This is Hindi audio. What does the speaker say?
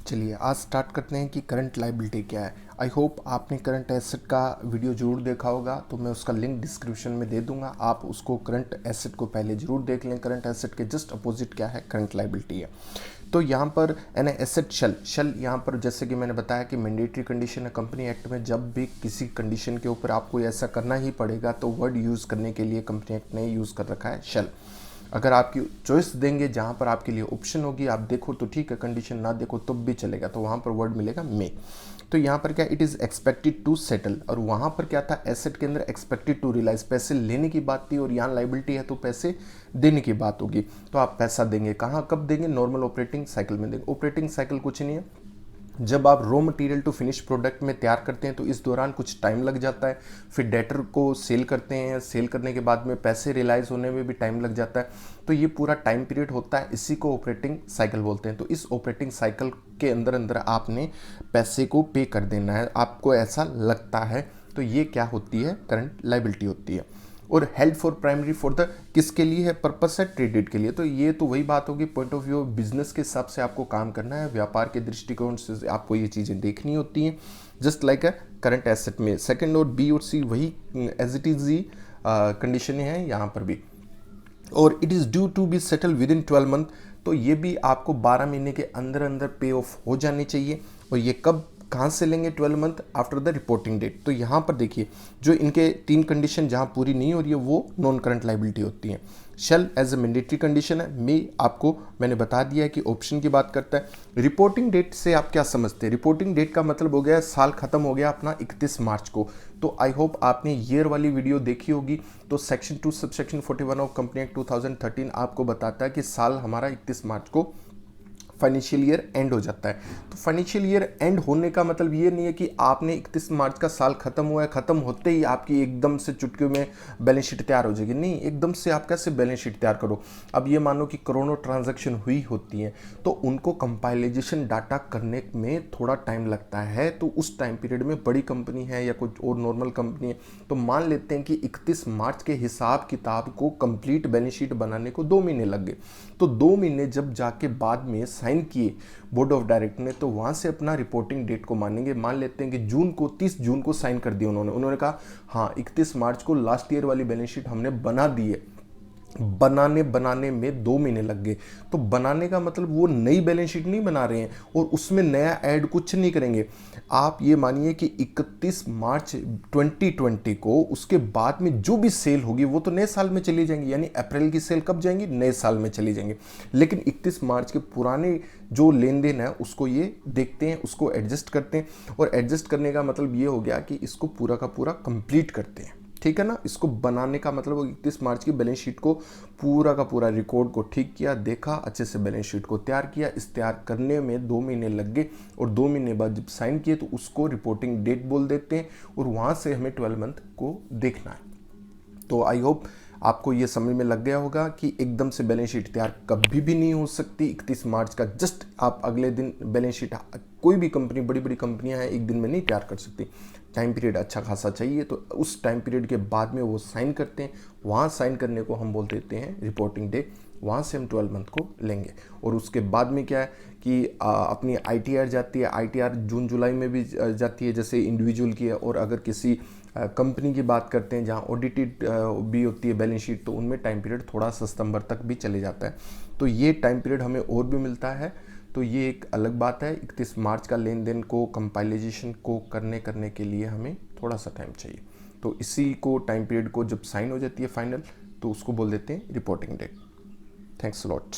चलिए आज स्टार्ट करते हैं कि करंट लायबिलिटी क्या है। आई होप आपने करंट एसेट का वीडियो ज़रूर देखा होगा, तो मैं उसका लिंक डिस्क्रिप्शन में दे दूंगा। आप उसको करंट एसेट को पहले ज़रूर देख लें। करंट एसेट के जस्ट अपोजिट क्या है, करंट लायबिलिटी है। तो यहाँ पर एसेट शल यहाँ पर जैसे कि मैंने बताया कि मैंडेटरी कंडीशन है कंपनी एक्ट में, जब भी किसी कंडीशन के ऊपर आपको ऐसा करना ही पड़ेगा तो वर्ड यूज़ करने के लिए कंपनी एक्ट ने यूज़ कर रखा है शल। अगर आपकी चॉइस देंगे जहाँ पर आपके लिए ऑप्शन होगी, आप देखो तो ठीक है, कंडीशन ना देखो तो भी चलेगा, तो वहाँ पर वर्ड मिलेगा मे। तो यहाँ पर क्या, it is expected to settle, और वहाँ पर क्या था, एसेट के अंदर एक्सपेक्टेड टू रियलाइज, पैसे लेने की बात थी, और यहाँ लाइबिलिटी है तो पैसे देने की बात होगी। तो आप पैसा देंगे कहाँ, कब देंगे, नॉर्मल ऑपरेटिंग साइकिल में देंगे। ऑपरेटिंग साइकिल कुछ नहीं है, जब आप raw material to finish product में तैयार करते हैं तो इस दौरान कुछ टाइम लग जाता है, फिर डेटर को सेल करते हैं, सेल करने के बाद में पैसे रियलाइज होने में भी टाइम लग जाता है। तो ये पूरा टाइम पीरियड होता है, इसी को ऑपरेटिंग साइकिल बोलते हैं। तो इस ऑपरेटिंग साइकिल के अंदर अंदर आपने पैसे को पे कर देना है, आपको ऐसा लगता है। तो ये क्या होती है, करंट लायबिलिटी होती है। और held for primary for the किसके लिए है, पर्पस है, ट्रेडेड के लिए। तो ये तो वही बात होगी, पॉइंट ऑफ व्यू बिजनेस के हिसाब से आपको काम करना है, व्यापार के दृष्टिकोण से आपको ये चीज़ें देखनी होती हैं। Just like a current asset में सेकंड और बी और सी वही एज इट इज ही कंडीशन है यहाँ पर भी। और it is due to be settle within 12 month, तो ये भी आपको 12 महीने के अंदर अंदर पे ऑफ हो जानी चाहिए। और ये कब कहाँ से लेंगे, 12 month after the reporting date. तो यहाँ पर देखिए, जो इनके 3 कंडीशन जहाँ पूरी नहीं हो रही है वो नॉन करंट लायबिलिटी होती है। Shall as a mandatory condition है, मे आपको मैंने बता दिया है कि ऑप्शन की बात करता है। रिपोर्टिंग डेट से आप क्या समझते हैं, रिपोर्टिंग डेट का मतलब हो गया साल खत्म हो गया अपना 31 मार्च को। तो आई होप आपने ईयर वाली वीडियो देखी होगी। तो section 2 sub section 41 of company act 2013 आपको बताता है कि साल हमारा 31 मार्च को फाइनेंशियल ईयर एंड हो जाता है। तो फाइनेंशियल ईयर एंड होने का मतलब ये नहीं है कि आपने 31 मार्च का साल खत्म हुआ है, खत्म होते ही आपकी एकदम से चुटकियों में बैलेंस शीट तैयार हो जाएगी। नहीं, एकदम से आप कैसे बैलेंस शीट तैयार करो। अब ये मानो कि करोड़ों ट्रांजैक्शन हुई होती हैं, तो उनको कंपाइलेशन डाटा करने में थोड़ा टाइम लगता है। तो उस टाइम पीरियड में बड़ी कंपनी है या कुछ और नॉर्मल कंपनी है, तो मान लेते हैं कि 31 मार्च के हिसाब किताब को कंप्लीट बैलेंस शीट बनाने को 2 महीने लग गए। तो 2 महीने जब जाके बाद में साइन किए बोर्ड ऑफ डायरेक्टर ने, तो वहां से अपना रिपोर्टिंग डेट को मानेंगे। मान लेते हैं कि जून को 30 जून को साइन कर दिया उन्होंने कहा हाँ 31 मार्च को लास्ट ईयर वाली बैलेंस शीट हमने बना दी है। बनाने में 2 महीने लग गए। तो बनाने का मतलब वो नई बैलेंस शीट नहीं बना रहे हैं और उसमें नया ऐड कुछ नहीं करेंगे। आप ये मानिए कि 31 मार्च 2020 को उसके बाद में जो भी सेल होगी वो तो नए साल में चली जाएंगी, यानी अप्रैल की सेल कब जाएंगी, नए साल में चली जाएंगी। लेकिन 31 मार्च के पुराने जो लेन देन है उसको ये देखते हैं, उसको एडजस्ट करते हैं। और एडजस्ट करने का मतलब ये हो गया कि इसको पूरा का पूरा कंप्लीट करते हैं, ठीक है ना। इसको बनाने का मतलब 31 मार्च की बैलेंस शीट को पूरा का पूरा रिकॉर्ड को ठीक किया, देखा, अच्छे से बैलेंस शीट को तैयार किया। इस तैयार करने में 2 महीने लग गए, और 2 महीने बाद जब साइन किए तो उसको रिपोर्टिंग डेट बोल देते हैं, और वहाँ से हमें 12 मंथ को देखना है। तो आई होप आपको ये समझ में लग गया होगा कि एकदम से बैलेंस शीट तैयार कभी भी नहीं हो सकती 31 मार्च का। जस्ट आप अगले दिन बैलेंस शीट, कोई भी कंपनी, बड़ी बड़ी कंपनियां हैं, एक दिन में नहीं तैयार कर सकती। टाइम पीरियड अच्छा खासा चाहिए। तो उस टाइम पीरियड के बाद में वो साइन करते हैं, वहाँ साइन करने को हम बोल देते हैं रिपोर्टिंग डे। वहाँ से हम 12 मंथ को लेंगे। और उसके बाद में क्या है कि अपनी ITR जाती है। ITR जून जुलाई में भी जाती है, जैसे इंडिविजुअल की है। और अगर किसी कंपनी की बात करते हैं जहाँ ऑडिटेड भी होती है बैलेंस शीट, तो उनमें टाइम पीरियड थोड़ा सा सितंबर तक भी चले जाता है। तो ये टाइम पीरियड हमें और भी मिलता है। तो ये एक अलग बात है। 31 मार्च का लेन देन को कंपाइलेशन को करने के लिए हमें थोड़ा सा टाइम चाहिए। तो इसी को टाइम पीरियड को जब साइन हो जाती है फाइनल, तो उसको बोल देते हैं रिपोर्टिंग डेट। Thanks lot.